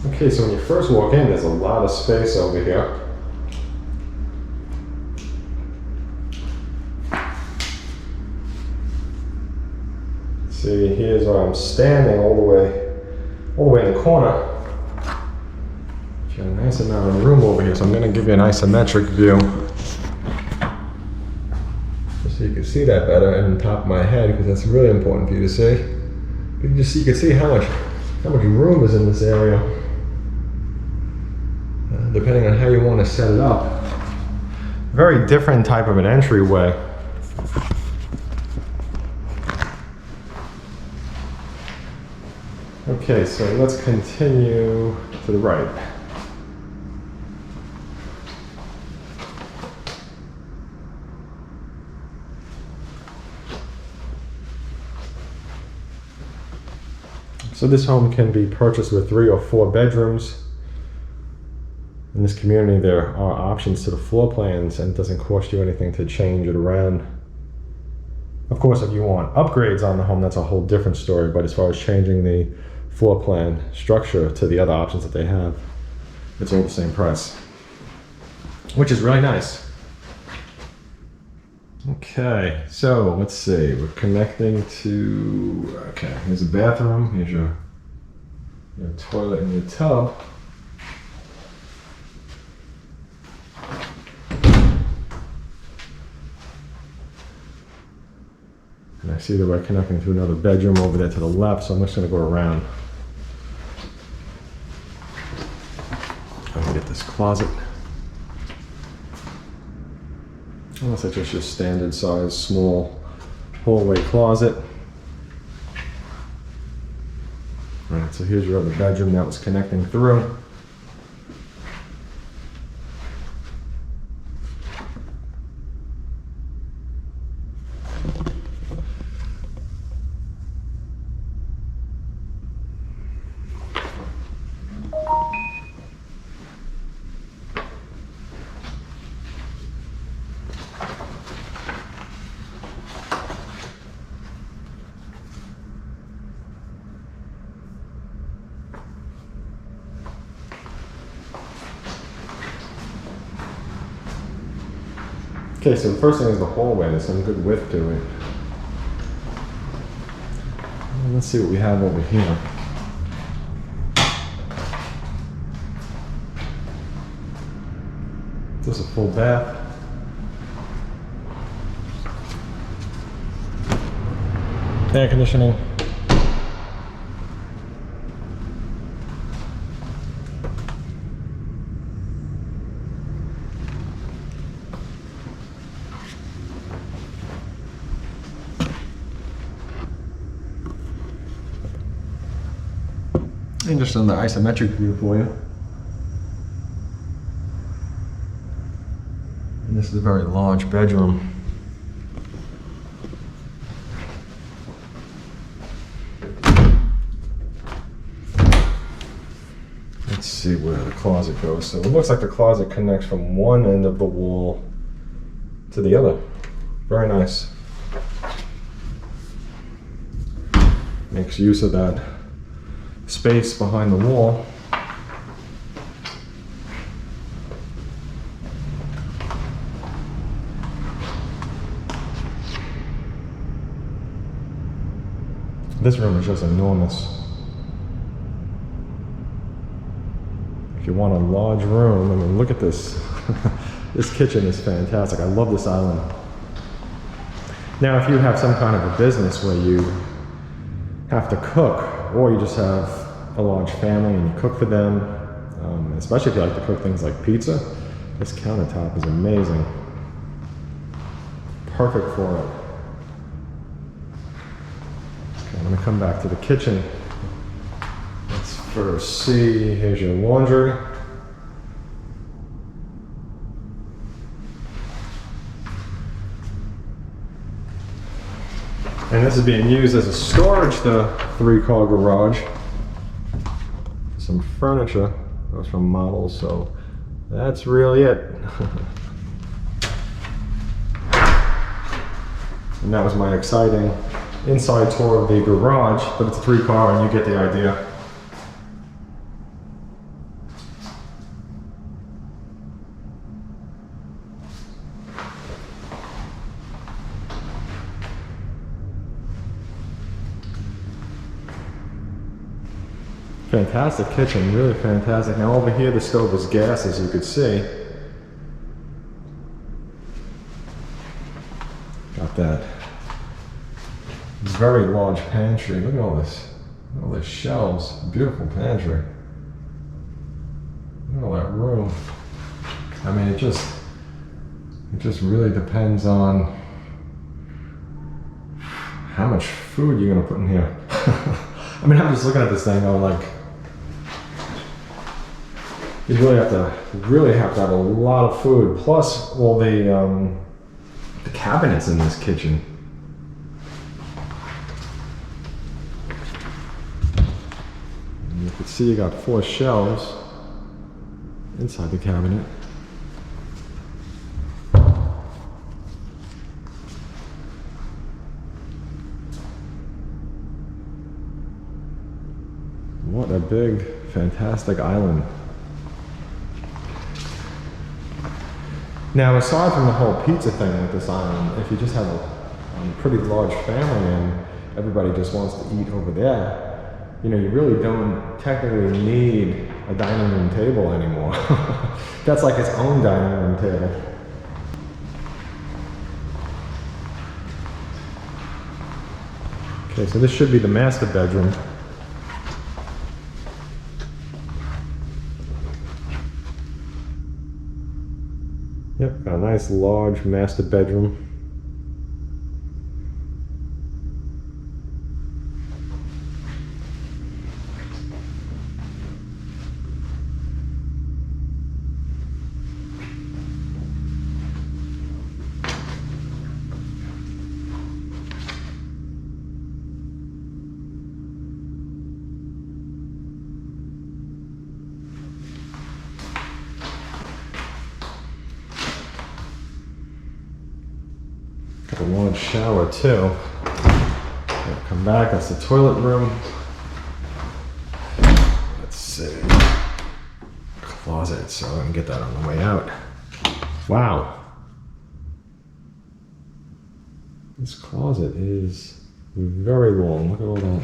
Okay, so when you first walk in, there's a lot of space over here. See, here's where I'm standing all the way in the corner. Got a nice amount of room over here, so I'm going to give you an isometric view. Just so you can see that better in the top of my head, because that's really important for you to see. You can see how much room is in this area. Depending on how you want to set it up. Very different type of an entryway. Okay, so let's continue to the right. So this home can be purchased with 3 or 4 bedrooms. In this community, there are options to the floor plans, and it doesn't cost you anything to change it around. Of course, if you want upgrades on the home, that's a whole different story, but as far as changing the floor plan structure to the other options that they have, it's all the same price, which is really nice. Okay, so let's see, we're connecting to, okay, here's a bathroom, here's your toilet and your tub. And I see that we're connecting to another bedroom over there to the left, so I'm just going to go around. I'm going to get this closet. Unless it's just your standard size, small hallway closet. All right, so here's your other bedroom that was connecting through. Okay, so the first thing is the hallway. There's some good width to it. Let's see what we have over here. This is a full bath. Air conditioning. And just on the isometric view for you. And this is a very large bedroom. Let's see where the closet goes. So it looks like the closet connects from one end of the wall to the other. Very nice. Makes use of that space behind the wall. This room is just enormous. If you want a large room, I mean, look at this. This kitchen is fantastic. I love this island. Now, if you have some kind of a business where you have to cook, or you just have a large family and you cook for them, especially if you like to cook things like pizza, this countertop is amazing. Perfect for it. Okay, I'm going to come back to the kitchen. Let's first see, here's your laundry. And this is being used as a storage, the 3-car garage. Some furniture, those from models, so that's really it. And that was my exciting inside tour of the garage, but it's a 3-car and you get the idea. Fantastic kitchen, really fantastic. Now over here the stove is gas, as you could see. Got that very large pantry. Look at all this. All the shelves. Beautiful pantry. Look at all that room. I mean, it just really depends on how much food you're gonna put in here. I mean, I'm just looking at this thing going like, you really have to have a lot of food. Plus all the cabinets in this kitchen. And you can see you got 4 shelves inside the cabinet. What a big, fantastic island. Now, aside from the whole pizza thing with this island, if you just have a pretty large family and everybody just wants to eat over there, you know, you really don't technically need a dining room table anymore. That's like its own dining room table. Okay, so this should be the master bedroom. Yep, got a nice large master bedroom. Got a large shower too. Come back, that's the toilet room. Let's see. Closet, so I can get that on the way out. Wow. This closet is very long. Look at all that.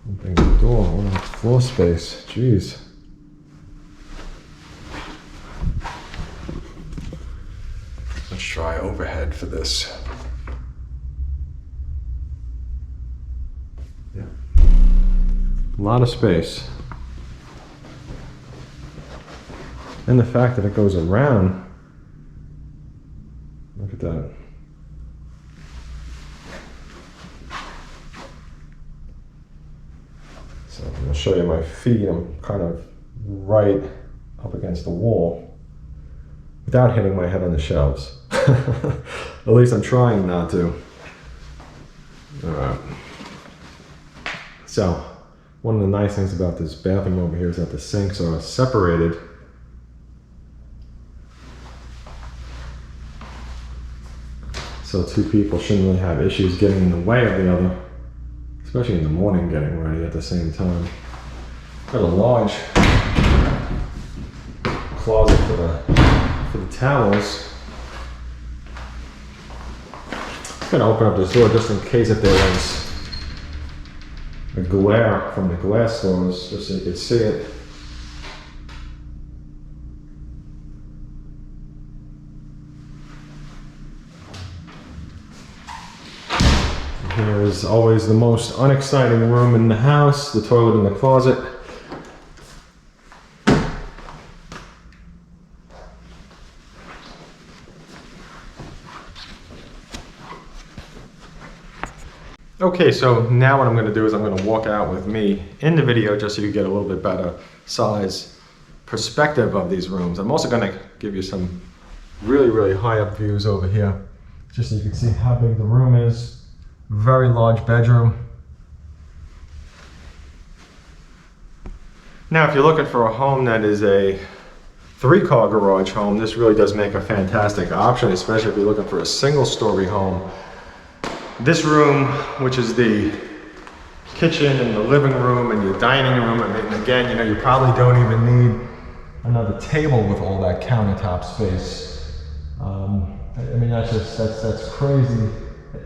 Opening the door, all that floor space. Jeez. Let's try overhead for this. Yeah. A lot of space. And the fact that it goes around. Look at that. So I'm going to show you my feet. I'm kind of right up against the wall without hitting my head on the shelves. At least I'm trying not to. Alright. So, one of the nice things about this bathroom over here is that the sinks are separated. So 2 people shouldn't really have issues getting in the way of the other. Especially in the morning getting ready at the same time. Got a large closet for the towels. I'm gonna open up this door just in case if there was a glare from the glass doors, just so you could see it. Here is always the most unexciting room in the house, the toilet and the closet. Okay, so now what I'm going to do is I'm going to walk out with me in the video just so you get a little bit better size perspective of these rooms. I'm also going to give you some really high up views over here just so you can see how big the room is. Very large bedroom. Now if you're looking for a home that is a 3-car garage home, this really does make a fantastic option, especially if you're looking for a single-story home. This room, which is the kitchen and the living room and your dining room, I mean, again, you know, you probably don't even need another table with all that countertop space. I mean, that's crazy.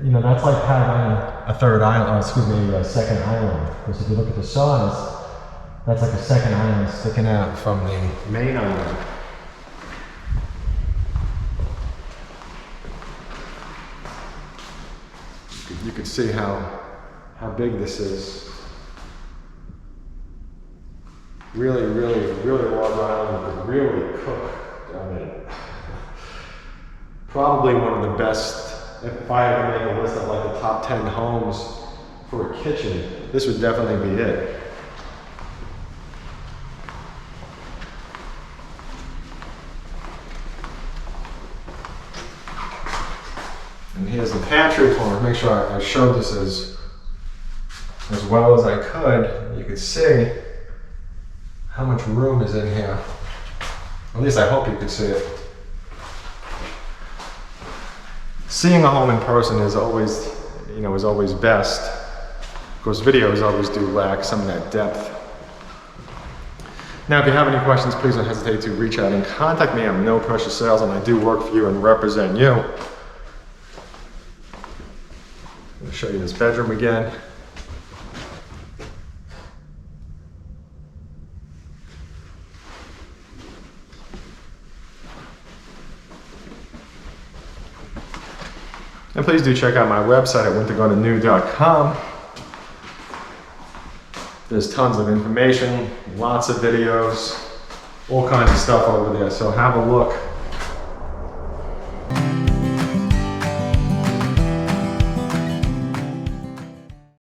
You know, that's like having a third island, or excuse me, a second island. Because if you look at the size, that's like a second island sticking out from the main island. You can see how big this is. Really, really, really large island, really cook. I mean, probably one of the best, if I had to make a list of like the top 10 homes for a kitchen, this would definitely be it. And here's the pantry corner. Make sure I showed this as well as I could. You could see how much room is in here. At least I hope you could see it. Seeing a home in person is always, is always best. Of course, videos always do lack some of that depth. Now, if you have any questions, please don't hesitate to reach out and contact me. I'm No Pressure Sales, and I do work for you and represent you. I'll show you this bedroom again. And please do check out my website at wintergardenew.com. There's tons of information, lots of videos, all kinds of stuff over there. So have a look.